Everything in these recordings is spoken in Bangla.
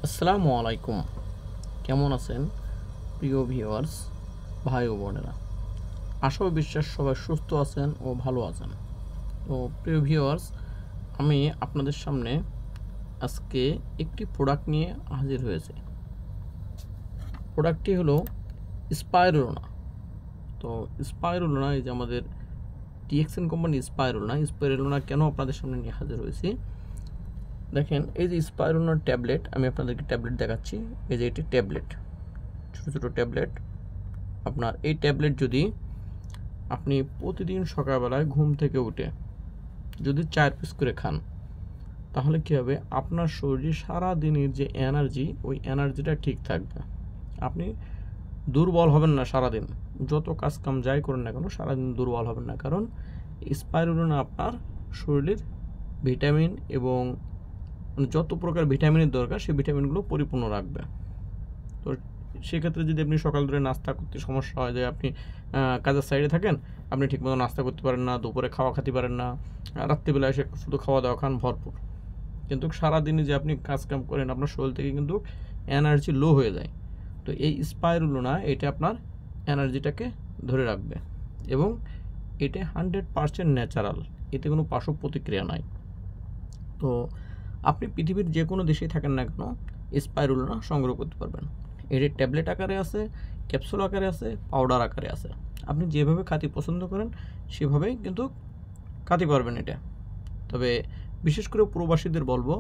আসসালামু আলাইকুম। কেমন আছেন প্রিয় ভিউয়ার্স, ভাই ও বোনেরা? আশা ও বিশ্বাস সবাই সুস্থ আছেন ও ভালো আছেন। তো প্রিয় ভিউয়ার্স, আমি আপনাদের সামনে আজকে একটি প্রোডাক্ট নিয়ে হাজির হয়েছি। প্রোডাক্টটি হলো স্পাইরুলোনা। তো স্পাইরুলোনা, এই যে আমাদের ডিএক্সএন কোম্পানি স্পাইরুলোনা কেন আপনাদের সামনে নিয়ে হাজির হয়েছি দেখেন। এই যে স্পাইরুলোনার ট্যাবলেট, আমি আপনাদেরকে ট্যাবলেট দেখাচ্ছি। এই যে এটি ট্যাবলেট, ছোটো ছোটো ট্যাবলেট। আপনার এই ট্যাবলেট যদি আপনি প্রতিদিন সকালবেলায় ঘুম থেকে উঠে যদি 4 পিস করে খান, তাহলে কী হবে, আপনার শরীরে সারা দিনের যে এনার্জি, ওই এনার্জিটা ঠিক থাকবে। আপনি দুর্বল হবেন না সারাদিন, যত কাজ কাম যাই করেন না কেন সারাদিন দুর্বল হবেন না। কারণ স্পাইরুলোনা আপনার শরীরের ভিটামিন এবং যত প্রকার ভিটামিনের দরকার সেই ভিটামিনগুলো পরিপূর্ণ রাখবে। তো সেক্ষেত্রে যদি আপনি সকাল ধরে নাস্তা করতে সমস্যা হয়, যে আপনি কাজের সাইডে থাকেন, আপনি ঠিকমতো নাস্তা করতে পারেন না, দুপুরে খাওয়া খেতে পারেন না, রাত্রিবেলা এসে শুধু খাওয়া দাওয়া খান ভরপুর, কিন্তু সারাদিনে যে আপনি কাজ কাম করেন আপনার শরীর থেকে কিন্তু এনার্জি লো হয়ে যায়। তো এই স্পাইরুলোনা এটা আপনার এনার্জিটাকে ধরে রাখবে এবং এটা 100% ন্যাচারাল, এতে কোনো পার্শ্ব প্রতিক্রিয়া নাই। তো আপনি পৃথিবীর যে কোনো দেশেই থাকেন না কেন স্পাইরুলোনা সংগ্রহ করতে পারবেন। এটি ট্যাবলেট আকারে আছে, ক্যাপসুল আকারে আছে, পাউডার আকারে আছে। আপনি যেভাবে খাতি পছন্দ করেন সেভাবেই কিন্তু খাতি পারবেন এটা। তবে বিশেষ করে প্রবাসীদের বলবো,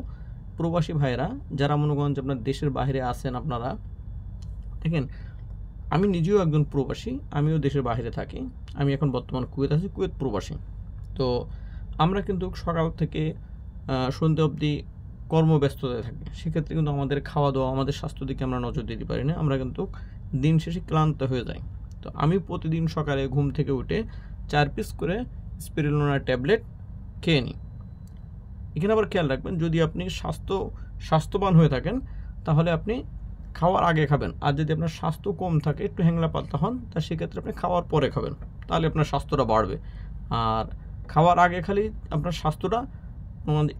প্রবাসী ভাইয়েরা যারা মনে করেন যে আপনার দেশের বাইরে আছেন, আপনারা দেখেন, আমি নিজেও একজন প্রবাসী, আমিও দেশের বাইরে থাকি। আমি এখন বর্তমান কুয়েত আছি, কুয়েত প্রবাসী। তো আমরা কিন্তু সকাল থেকে সন্ধ্যা অবধি কর্মব্যস্ততায় থাকি। সেক্ষেত্রে কিন্তু আমাদের খাওয়া দাওয়া, আমাদের স্বাস্থ্য দিকে আমরা নজর দিতে পারি না, আমরা কিন্তু দিন শেষে ক্লান্ত হয়ে যাই। তো আমি প্রতিদিন সকালে ঘুম থেকে উঠে 4 পিস করে স্পিরুলিনা ট্যাবলেট খেয়ে নিই। এখানে আবার খেয়াল রাখবেন, যদি আপনি স্বাস্থ্যবান হয়ে থাকেন তাহলে আপনি খাওয়ার আগে খাবেন, আর যদি আপনার স্বাস্থ্য কম থাকে, একটু হ্যাংলা পাতলা হন, তা সেক্ষেত্রে আপনি খাওয়ার পরে খাবেন, তাহলে আপনার স্বাস্থ্যটা বাড়বে। আর খাওয়ার আগে খালি আপনার স্বাস্থ্যটা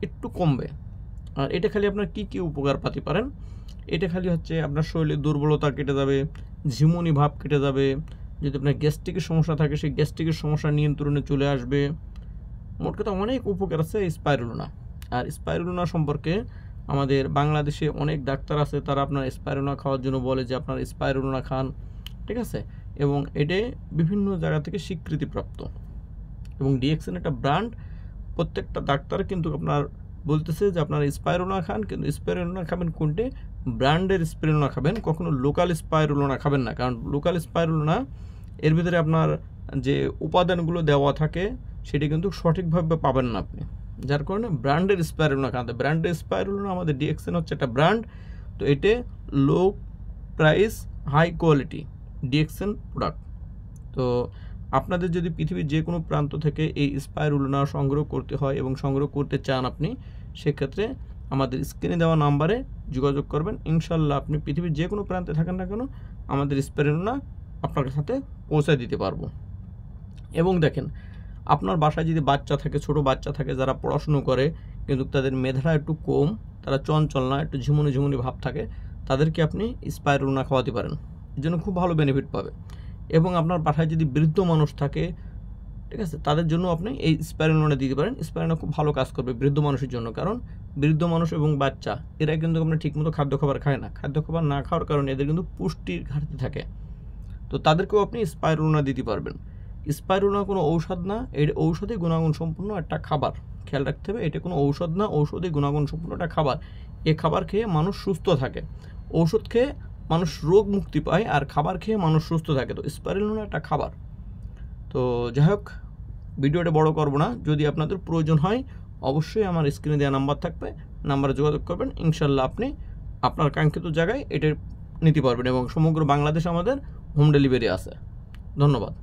একটু কমবে। আর এটা খালি আপনার কী কী উপকার পাতে পারেন, এটা খালি হচ্ছে আপনার শরীরে দুর্বলতা কেটে যাবে, ঝিমুনি ভাব কেটে যাবে, যদি আপনার গ্যাস্ট্রিকের সমস্যা থাকে সেই গ্যাস্ট্রিকের সমস্যা নিয়ন্ত্রণে চলে আসবে। মোট কথা অনেক উপকার আছে স্পাইরুলোনা। আর স্পাইরুলোনা সম্পর্কে আমাদের বাংলাদেশে অনেক ডাক্তার আছে, তারা আপনার স্পাইরুলোনা খাওয়ার জন্য বলে যে আপনার স্পাইরুলোনা খান, ঠিক আছে। এবং এটা বিভিন্ন জায়গা থেকে স্বীকৃতিপ্রাপ্ত এবং ডিএক্সএন একটা ব্র্যান্ড। প্রত্যেকটা ডাক্তার কিন্তু আপনার বলতেছে যে আপনার স্পাইরুলোনা খান, কিন্তু স্পাইরুলোনা খাবেন কোনটে, ব্র্যান্ডের স্পাইরুলোনা খাবেন, কখনো লোকাল স্পাইরুলোনা খাবেন না। কারণ লোকাল স্পাইরুলোনা এর ভিতরে আপনার যে উপাদানগুলো দেওয়া থাকে সেটি কিন্তু সঠিকভাবে পাবেন না আপনি, যার কারণে ব্র্যান্ডের স্পাইরুলোনা খান। ব্র্যান্ডের স্পাইরুলোনা, আমাদের ডিএক্সএন হচ্ছে একটা ব্র্যান্ড। তো এতে low price high quality DXN product. তো আপনাদের যদি পৃথিবীর যে কোনো প্রান্ত থেকে এই স্পাইরুলোনা সংগ্রহ করতে হয় এবং সংগ্রহ করতে চান আপনি, সেক্ষেত্রে আমাদের স্ক্রিনে দেওয়া নাম্বারে যোগাযোগ করবেন। ইনশাল্লাহ আপনি পৃথিবীর যে কোনো প্রান্তে থাকেন না কেন আমাদের স্পাইরুলোনা আপনার সাথে পৌঁছে দিতে পারবো। এবং দেখেন, আপনার বাসায় যদি বাচ্চা থাকে, ছোট বাচ্চা থাকে, যারা পড়াশুনো করে কিন্তু তাদের মেধাটা একটু কম, তারা চঞ্চল না, একটু ঝিমুনি ভাব থাকে, তাদেরকে আপনি স্পাইরুলোনা খাওয়াতে পারেন, এর জন্য খুব ভালো বেনিফিট পাবে। এবং আপনার বাসায় যদি বৃদ্ধ মানুষ থাকে, ঠিক আছে, তাদের জন্য আপনি এই স্পাইরুলোনা দিতে পারেন। স্পাইরুলোনা খুব ভালো কাজ করবে বৃদ্ধ মানুষের জন্য, কারণ বৃদ্ধ মানুষ এবং বাচ্চা এরা কিন্তু আপনার ঠিকমতো খাদ্য খাবার খায় না। খাদ্য খাবার না খাওয়ার কারণে এদের কিন্তু পুষ্টির ঘাটতি থাকে। তো তাদেরকেও আপনি স্পাইরুলোনা দিতে পারবেন। স্পাইরুলোনা কোনো ঔষধ না, এটা ঔষধি গুণাগুণ সম্পন্ন একটা খাবার। খেয়াল রাখতে হবে, এটা কোনো ঔষধ না, ঔষধি গুণাগুণ সম্পন্ন একটা খাবার। এই খাবার খেয়ে মানুষ সুস্থ থাকে। ঔষধ খেয়ে মানুষ রোগ মুক্তি পায়, আর খাবার খেয়ে মানুষ সুস্থ থাকে। তো স্পাইরুলোনা একটা খাবার। তো যাই হোক, ভিডিওটা বড় করব না। যদি আপনাদের প্রয়োজন হয় অবশ্যই আমার স্ক্রিনে দেওয়া নাম্বার থাকবে, নাম্বারে যোগাযোগ করবেন। ইনশাল্লাহ আপনি আপনার কাঙ্ক্ষিত জায়গায় এটা নিতে পারবেন এবং সমগ্র বাংলাদেশ আমাদের হোম ডেলিভারি আছে। ধন্যবাদ।